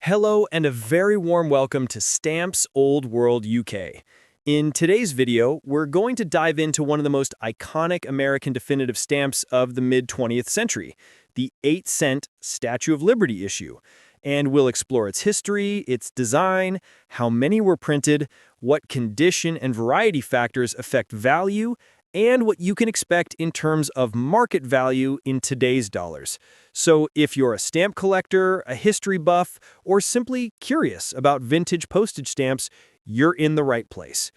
Hello and a very warm welcome to Stamps Old World UK. In today's video, we're going to dive into one of the most iconic American definitive stamps of the mid-20th century, the 8-cent Statue of Liberty issue. And we'll explore its history, its design, how many were printed, what condition and variety factors affect value, and what you can expect in terms of market value in today's dollars. So if you're a stamp collector, a history buff, or simply curious about vintage postage stamps, you're in the right place.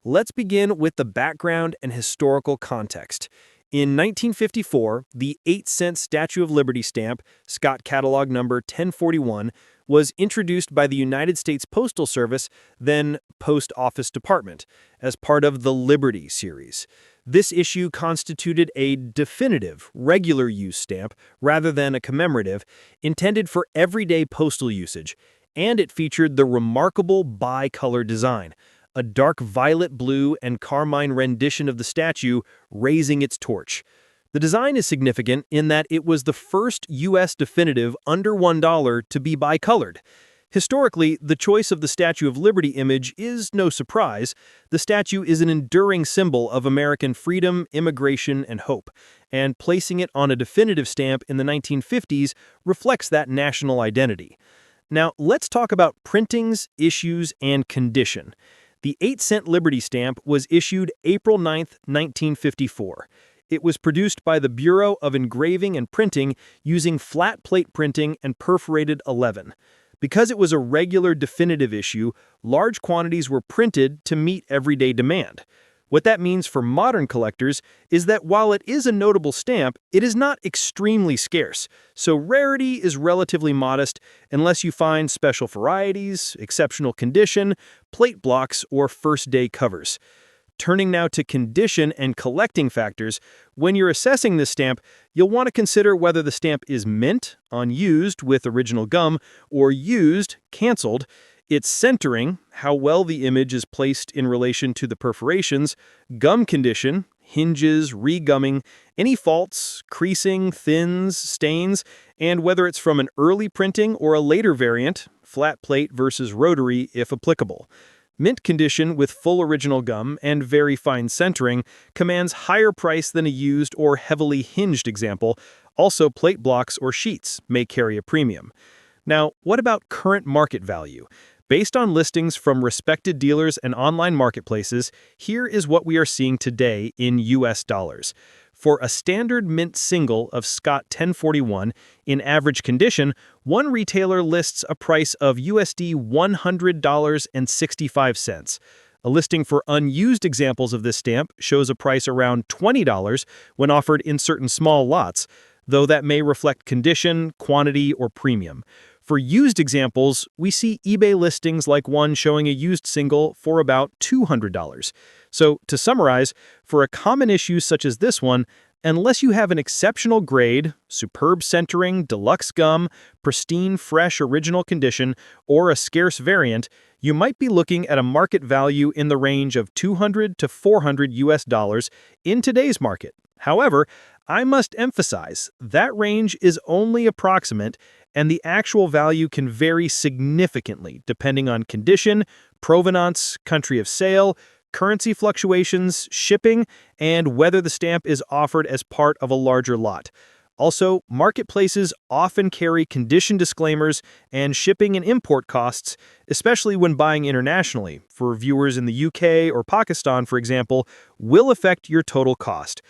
Let's begin with the background and historical context. In 1954, the 8-cent Statue of Liberty stamp, Scott Catalog number 1041, was introduced by the United States Postal Service, then Post Office Department, as part of the Liberty series. This issue constituted a definitive, regular-use stamp rather than a commemorative, intended for everyday postal usage, and it featured the remarkable bicolor design, a dark violet blue and carmine rendition of the statue raising its torch. The design is significant in that it was the first U.S. definitive under $1 to be bicolored. Historically, the choice of the Statue of Liberty image is no surprise. The statue is an enduring symbol of American freedom, immigration, and hope, and placing it on a definitive stamp in the 1950s reflects that national identity. Now, let's talk about printings, issues, and condition. The 8-cent Liberty stamp was issued April 9, 1954. It was produced by the Bureau of Engraving and Printing using flat plate printing and perforated 11. Because it was a regular definitive issue, large quantities were printed to meet everyday demand. What that means for modern collectors is that while it is a notable stamp, it is not extremely scarce, so rarity is relatively modest unless you find special varieties, exceptional condition, plate blocks, or first-day covers. Turning now to condition and collecting factors, when you're assessing this stamp, you'll want to consider whether the stamp is mint, unused with original gum, or used, canceled, its centering, how well the image is placed in relation to the perforations, gum condition, hinges, re-gumming, any faults, creasing, thins, stains, and whether it's from an early printing or a later variant, flat plate versus rotary if applicable. Mint condition with full original gum and very fine centering commands higher price than a used or heavily hinged example. Also, plate blocks or sheets may carry a premium. Now, what about current market value? Based on listings from respected dealers and online marketplaces, here is what we are seeing today in US dollars. For a standard mint single of Scott 1041 in average condition, one retailer lists a price of USD $100.65. A listing for unused examples of this stamp shows a price around $20 when offered in certain small lots, though that may reflect condition, quantity, or premium. For used examples, we see eBay listings like one showing a used single for about $200. So, to summarize, for a common issue such as this one, unless you have an exceptional grade, superb centering, deluxe gum, pristine, fresh, original condition, or a scarce variant, you might be looking at a market value in the range of $200 to $400 US in today's market. However, I must emphasize that range is only approximate, and the actual value can vary significantly depending on condition, provenance, country of sale, currency fluctuations, shipping, and whether the stamp is offered as part of a larger lot. Also, marketplaces often carry condition disclaimers and shipping and import costs, especially when buying internationally. For viewers in the UK or Pakistan, for example, will affect your total cost.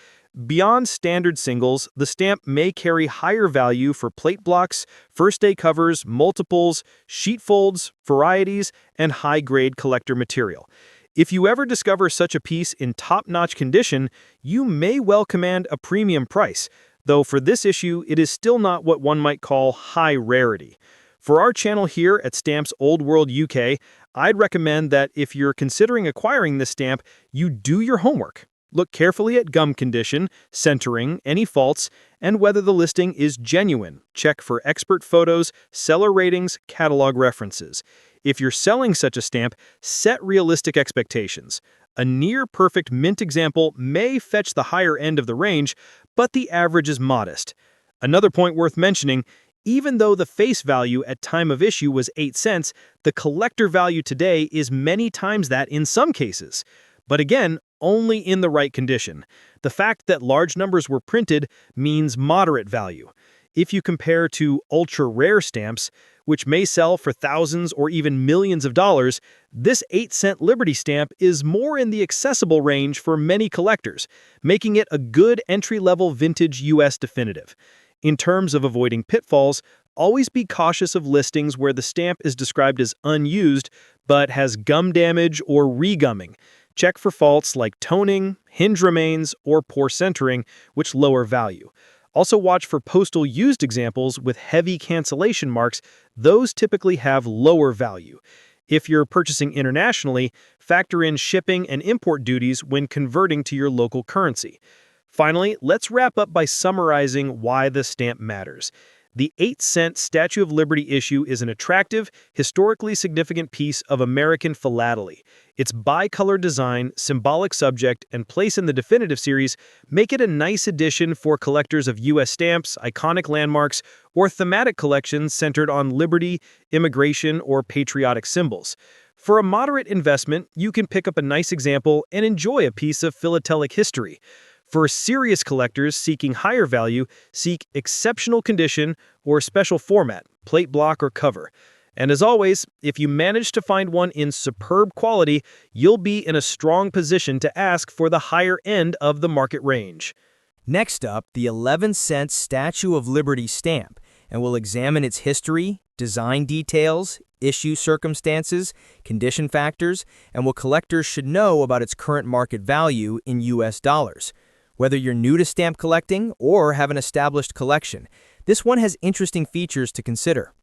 Beyond standard singles, the stamp may carry higher value for plate blocks, first-day covers, multiples, sheet folds, varieties, and high-grade collector material. If you ever discover such a piece in top-notch condition, you may well command a premium price, though for this issue, it is still not what one might call high rarity. For our channel here at Stamps Old World UK, I'd recommend that if you're considering acquiring this stamp, you do your homework. Look carefully at gum condition, centering, any faults, and whether the listing is genuine. Check for expert photos, seller ratings, catalog references. If you're selling such a stamp, set realistic expectations. A near-perfect mint example may fetch the higher end of the range, but the average is modest. Another point worth mentioning, Even though the face value at time of issue was 8 cents, the collector value today is many times that in some cases. But again, only in the right condition. The fact that large numbers were printed means moderate value. If you compare to ultra-rare stamps, which may sell for thousands or even millions of dollars, this 8-cent Liberty stamp is more in the accessible range for many collectors, making it a good entry-level vintage U.S. definitive. In terms of avoiding pitfalls, always be cautious of listings where the stamp is described as unused but has gum damage or regumming. Check for faults like toning, hinge remains, or poor centering, which lower value. Also watch for postal used examples with heavy cancellation marks. Those typically have lower value. If you're purchasing internationally, factor in shipping and import duties when converting to your local currency. Finally, let's wrap up by summarizing why the stamp matters. The 8-cent Statue of Liberty issue is an attractive, historically significant piece of American philately. Its bicolor design, symbolic subject, and place in the definitive series make it a nice addition for collectors of U.S. stamps, iconic landmarks, or thematic collections centered on liberty, immigration, or patriotic symbols. For a moderate investment, you can pick up a nice example and enjoy a piece of philatelic history. For serious collectors seeking higher value, seek exceptional condition or special format, plate block or cover. And as always, if you manage to find one in superb quality, you'll be in a strong position to ask for the higher end of the market range. Next up, the 11-cent Statue of Liberty stamp, and we'll examine its history, design details, issue circumstances, condition factors, and what collectors should know about its current market value in U.S. dollars. Whether you're new to stamp collecting or have an established collection, this one has interesting features to consider.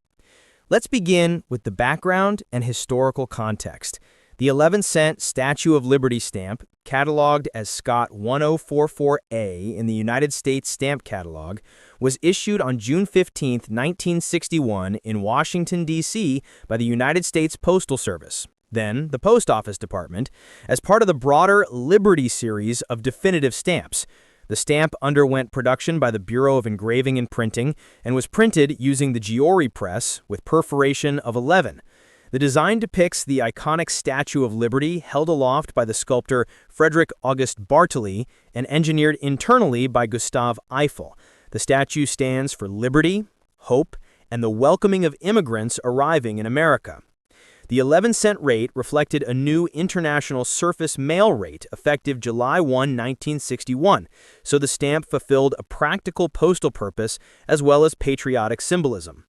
Let's begin with the background and historical context. The 11-cent Statue of Liberty stamp, cataloged as Scott 1044A in the United States Stamp Catalog, was issued on June 15, 1961 in Washington, D.C. by the United States Postal Service, then the Post Office Department, as part of the broader Liberty series of definitive stamps. The stamp underwent production by the Bureau of Engraving and Printing and was printed using the Giori press with perforation of 11. The design depicts the iconic Statue of Liberty held aloft by the sculptor Frederick August Bartoli and engineered internally by Gustave Eiffel. The statue stands for liberty, hope, and the welcoming of immigrants arriving in America. The 11-cent rate reflected a new international surface mail rate effective July 1, 1961, so the stamp fulfilled a practical postal purpose as well as patriotic symbolism.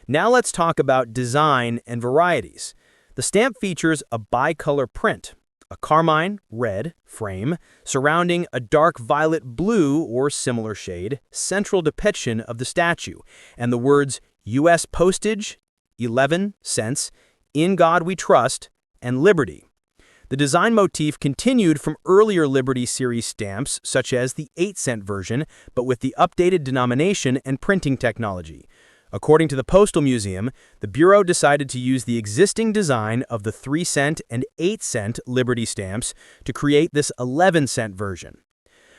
Now let's talk about design and varieties. The stamp features a bicolor print, a carmine red frame surrounding a dark violet blue or similar shade, central depiction of the statue, and the words U.S. Postage, 11 cents, In God We Trust, and Liberty. The design motif continued from earlier Liberty series stamps, such as the 8-cent version, but with the updated denomination and printing technology. According to the Postal Museum, the Bureau decided to use the existing design of the 3-cent and 8-cent Liberty stamps to create this 11-cent version.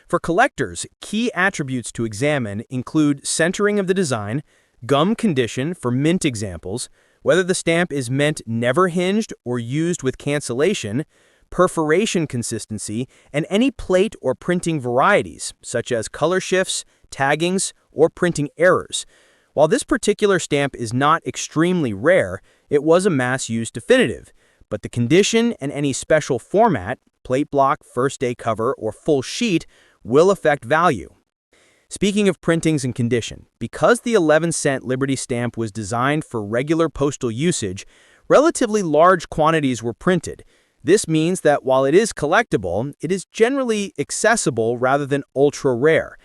For collectors, key attributes to examine include centering of the design, gum condition for mint examples, whether the stamp is meant never hinged or used with cancellation, perforation consistency, and any plate or printing varieties, such as color shifts, taggings, or printing errors. While this particular stamp is not extremely rare, it was a mass-used definitive, but the condition and any special format, plate block, first day cover, or full sheet, will affect value. Speaking of printings and condition, because the 11-cent Liberty stamp was designed for regular postal usage, relatively large quantities were printed. This means that while it is collectible, it is generally accessible rather than ultra-rare.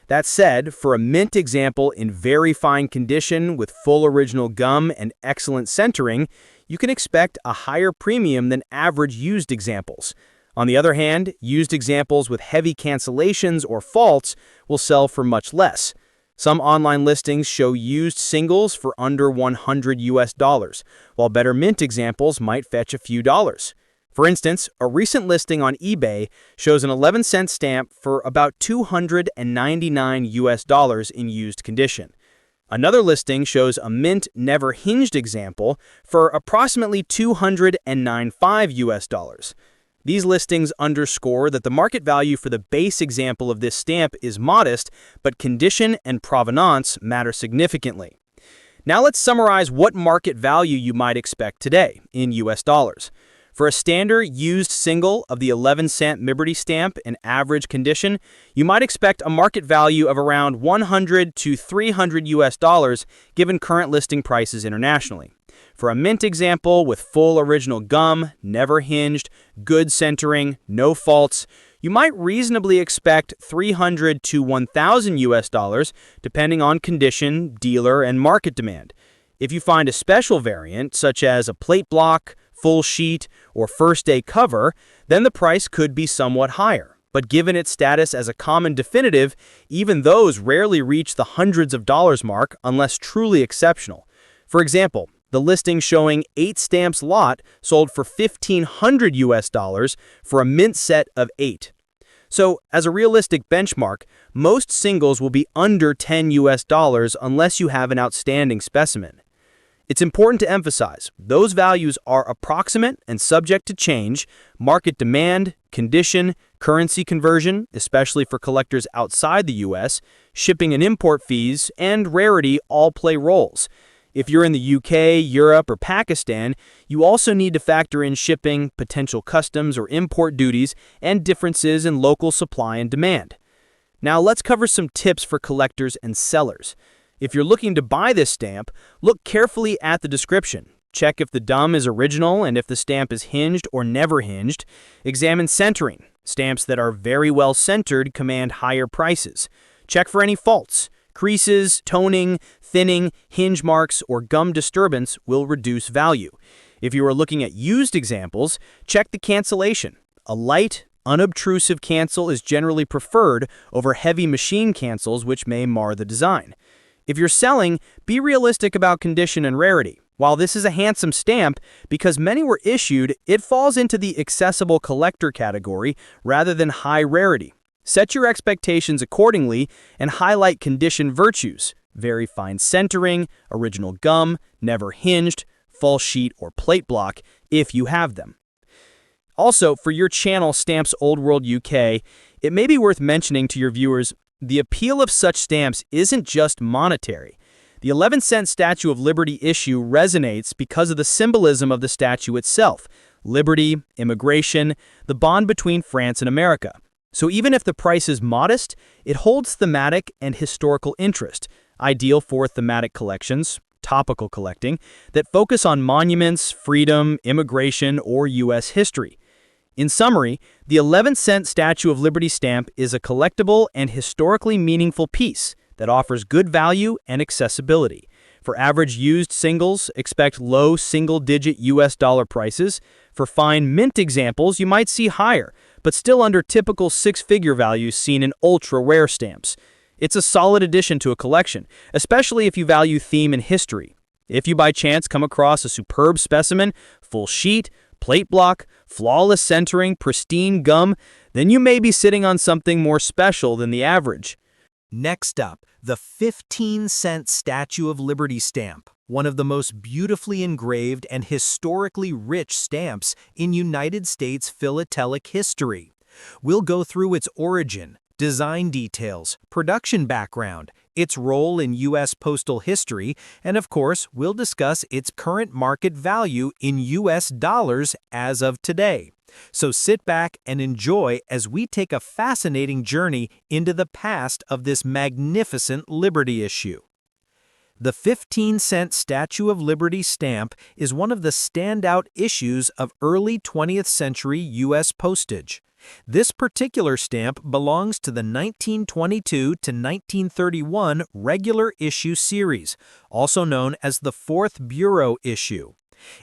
That said, for a mint example in very fine condition with full original gum and excellent centering, you can expect a higher premium than average used examples. On the other hand, used examples with heavy cancellations or faults will sell for much less. Some online listings show used singles for under $100 US, while better mint examples might fetch a few dollars. For instance, a recent listing on eBay shows an 11-cent stamp for about $299 US in used condition. Another listing shows a mint never hinged example for approximately $209.5 US. These listings underscore that the market value for the base example of this stamp is modest, but condition and provenance matter significantly. Now let's summarize what market value you might expect today in US dollars. For a standard used single of the 11-cent Liberty stamp in average condition, you might expect a market value of around $100 to $300 US given current listing prices internationally. For a mint example with full original gum, never hinged, good centering, no faults, you might reasonably expect $300 to $1,000 US depending on condition, dealer, and market demand. If you find a special variant, such as a plate block, full sheet, or first day cover, then the price could be somewhat higher. But given its status as a common definitive, even those rarely reach the hundreds of dollars mark unless truly exceptional. For example, the listing showing 8 stamps lot sold for $1,500 US for a mint set of 8. So, as a realistic benchmark, most singles will be under $10 US unless you have an outstanding specimen. It's important to emphasize, those values are approximate and subject to change. Market demand, condition, currency conversion, especially for collectors outside the US, shipping and import fees, and rarity all play roles. If you're in the UK, Europe, or Pakistan, you also need to factor in shipping, potential customs or import duties, and differences in local supply and demand. Now let's cover some tips for collectors and sellers. If you're looking to buy this stamp, look carefully at the description. Check if the dumb is original and if the stamp is hinged or never hinged. Examine centering. Stamps that are very well centered command higher prices. Check for any faults. Creases, toning, thinning, hinge marks, or gum disturbance will reduce value. If you are looking at used examples, check the cancellation. A light, unobtrusive cancel is generally preferred over heavy machine cancels which may mar the design. If you're selling, be realistic about condition and rarity. While this is a handsome stamp, because many were issued, it falls into the accessible collector category rather than high rarity. Set your expectations accordingly and highlight condition virtues, very fine centering, original gum, never hinged, full sheet or plate block, if you have them. Also, for your channel Stamps Old World UK, it may be worth mentioning to your viewers, the appeal of such stamps isn't just monetary. The 11-cent Statue of Liberty issue resonates because of the symbolism of the statue itself, liberty, immigration, the bond between France and America. So even if the price is modest, it holds thematic and historical interest, ideal for thematic collections, topical collecting, that focus on monuments, freedom, immigration, or U.S. history. In summary, the 11-cent Statue of Liberty stamp is a collectible and historically meaningful piece that offers good value and accessibility. For average used singles, expect low single-digit US dollar prices. For fine mint examples, you might see higher, but still under typical six-figure values seen in ultra-rare stamps. It's a solid addition to a collection, especially if you value theme and history. If you by chance come across a superb specimen, full sheet, plate block, flawless centering, pristine gum, then you may be sitting on something more special than the average. Next up, the 15-cent Statue of Liberty stamp, one of the most beautifully engraved and historically rich stamps in United States philatelic history. We'll go through its origin, design details, production background, its role in U.S. postal history, and of course, we'll discuss its current market value in U.S. dollars as of today. So sit back and enjoy as we take a fascinating journey into the past of this magnificent Liberty issue. The 15-cent Statue of Liberty stamp is one of the standout issues of early 20th century U.S. postage. This particular stamp belongs to the 1922 to 1931 regular issue series, also known as the Fourth Bureau issue.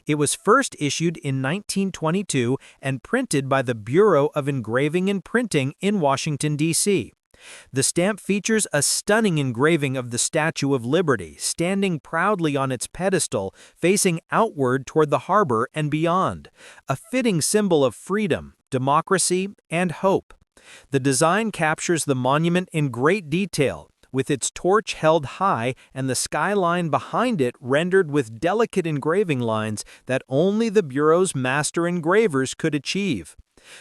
It was first issued in 1922 and printed by the Bureau of Engraving and Printing in Washington, D.C. The stamp features a stunning engraving of the Statue of Liberty standing proudly on its pedestal, facing outward toward the harbor and beyond, a fitting symbol of freedom, democracy, and hope. The design captures the monument in great detail, with its torch held high and the skyline behind it rendered with delicate engraving lines that only the Bureau's master engravers could achieve.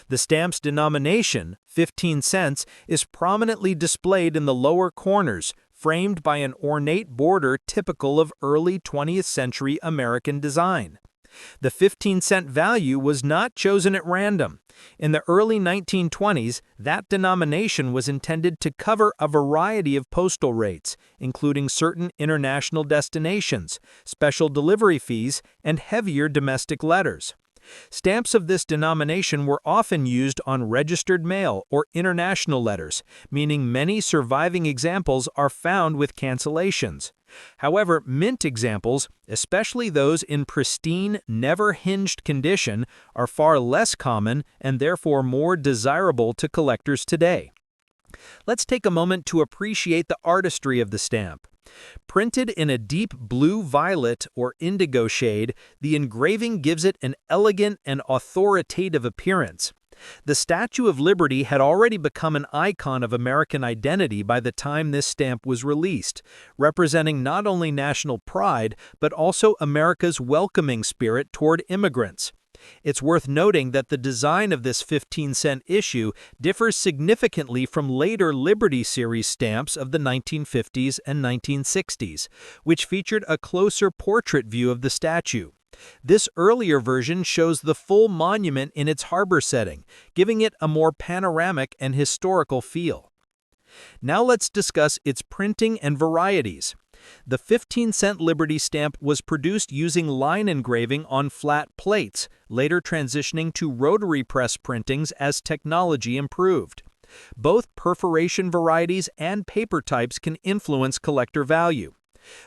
The stamp's denomination, 15 cents, is prominently displayed in the lower corners, framed by an ornate border typical of early 20th century American design. The 15-cent value was not chosen at random. In the early 1920s, that denomination was intended to cover a variety of postal rates, including certain international destinations, special delivery fees, and heavier domestic letters. Stamps of this denomination were often used on registered mail or international letters, meaning many surviving examples are found with cancellations. However, mint examples, especially those in pristine, never-hinged condition, are far less common and therefore more desirable to collectors today. Let's take a moment to appreciate the artistry of the stamp. Printed in a deep blue-violet or indigo shade, the engraving gives it an elegant and authoritative appearance. The Statue of Liberty had already become an icon of American identity by the time this stamp was released, representing not only national pride but also America's welcoming spirit toward immigrants. It's worth noting that the design of this 15-cent issue differs significantly from later Liberty Series stamps of the 1950s and 1960s, which featured a closer portrait view of the statue. This earlier version shows the full monument in its harbor setting, giving it a more panoramic and historical feel. Now let's discuss its printing and varieties. The 15-cent Liberty stamp was produced using line engraving on flat plates, later transitioning to rotary press printings as technology improved. Both perforation varieties and paper types can influence collector value.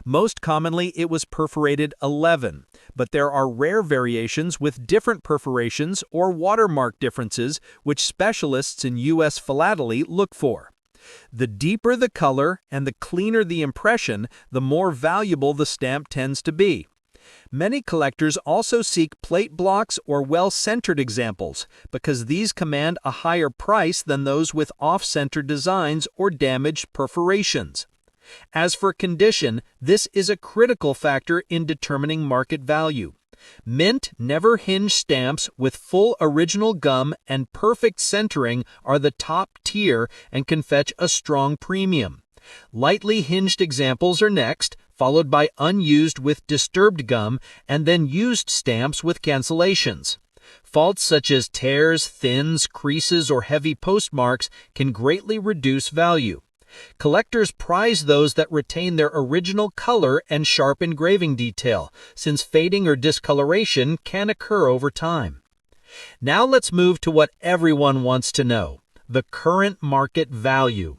Most commonly, it was perforated 11, but there are rare variations with different perforations or watermark differences which specialists in U.S. philately look for. The deeper the color and the cleaner the impression, the more valuable the stamp tends to be. Many collectors also seek plate blocks or well-centered examples because these command a higher price than those with off-center designs or damaged perforations. As for condition, this is a critical factor in determining market value. Mint, never-hinged stamps with full original gum and perfect centering are the top tier and can fetch a strong premium. Lightly hinged examples are next, followed by unused with disturbed gum, and then used stamps with cancellations. Faults such as tears, thins, creases, or heavy postmarks can greatly reduce value. Collectors prize those that retain their original color and sharp engraving detail, since fading or discoloration can occur over time. Now let's move to what everyone wants to know: the current market value.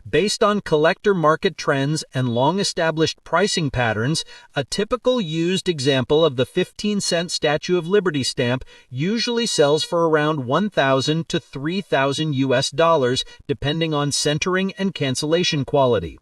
Based on collector market trends and long-established pricing patterns, a typical used example of the 15-cent Statue of Liberty stamp usually sells for around $1,000 to $3,000 US, depending on centering and cancellation quality.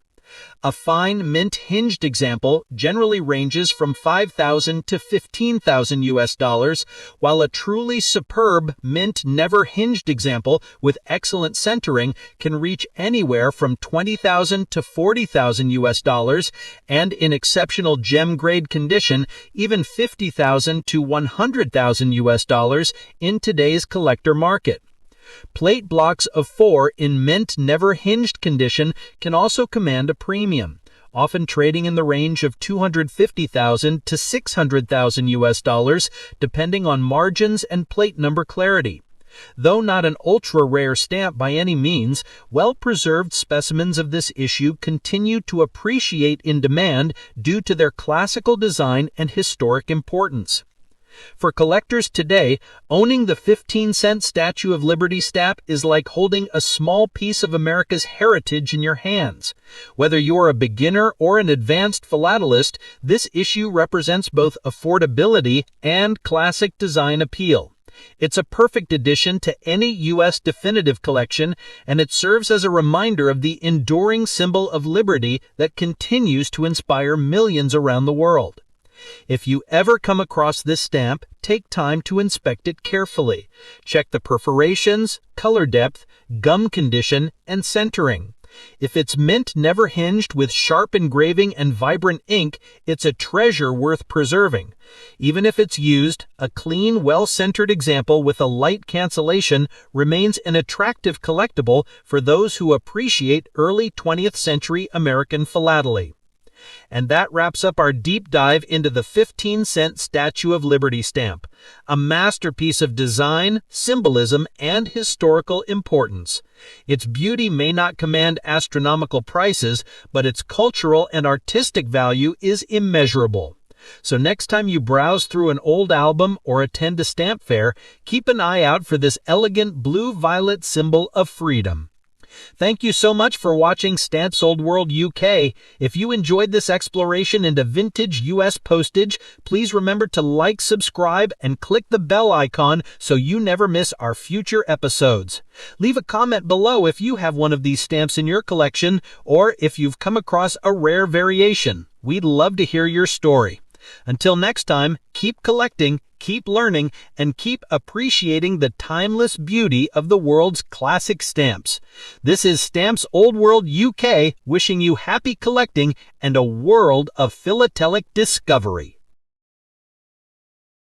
A fine mint-hinged example generally ranges from $5,000 to $15,000 US, while a truly superb mint never-hinged example with excellent centering can reach anywhere from $20,000 to $40,000 US, and in exceptional gem-grade condition, even $50,000 to $100,000 US in today's collector market. Plate blocks of 4 in mint never-hinged condition can also command a premium, often trading in the range of $250,000 to $600,000 US, depending on margins and plate number clarity. Though not an ultra-rare stamp by any means, well-preserved specimens of this issue continue to appreciate in demand due to their classical design and historic importance. For collectors today, owning the 15-cent Statue of Liberty stamp is like holding a small piece of America's heritage in your hands. Whether you're a beginner or an advanced philatelist, this issue represents both affordability and classic design appeal. It's a perfect addition to any U.S. definitive collection, and it serves as a reminder of the enduring symbol of liberty that continues to inspire millions around the world. If you ever come across this stamp, take time to inspect it carefully. Check the perforations, color depth, gum condition, and centering. If it's mint never hinged with sharp engraving and vibrant ink, it's a treasure worth preserving. Even if it's used, a clean, well-centered example with a light cancellation remains an attractive collectible for those who appreciate early 20th century American philately. And that wraps up our deep dive into the 15-cent Statue of Liberty stamp, a masterpiece of design, symbolism, and historical importance. Its beauty may not command astronomical prices, but its cultural and artistic value is immeasurable. So next time you browse through an old album or attend a stamp fair, keep an eye out for this elegant blue-violet symbol of freedom. Thank you so much for watching Stamps Old World UK. If you enjoyed this exploration into vintage US postage, please remember to like, subscribe, and click the bell icon so you never miss our future episodes. Leave a comment below if you have one of these stamps in your collection or if you've come across a rare variation. We'd love to hear your story. Until next time, keep collecting, keep learning, and keep appreciating the timeless beauty of the world's classic stamps. This is Stamps Old World UK wishing you happy collecting and a world of philatelic discovery.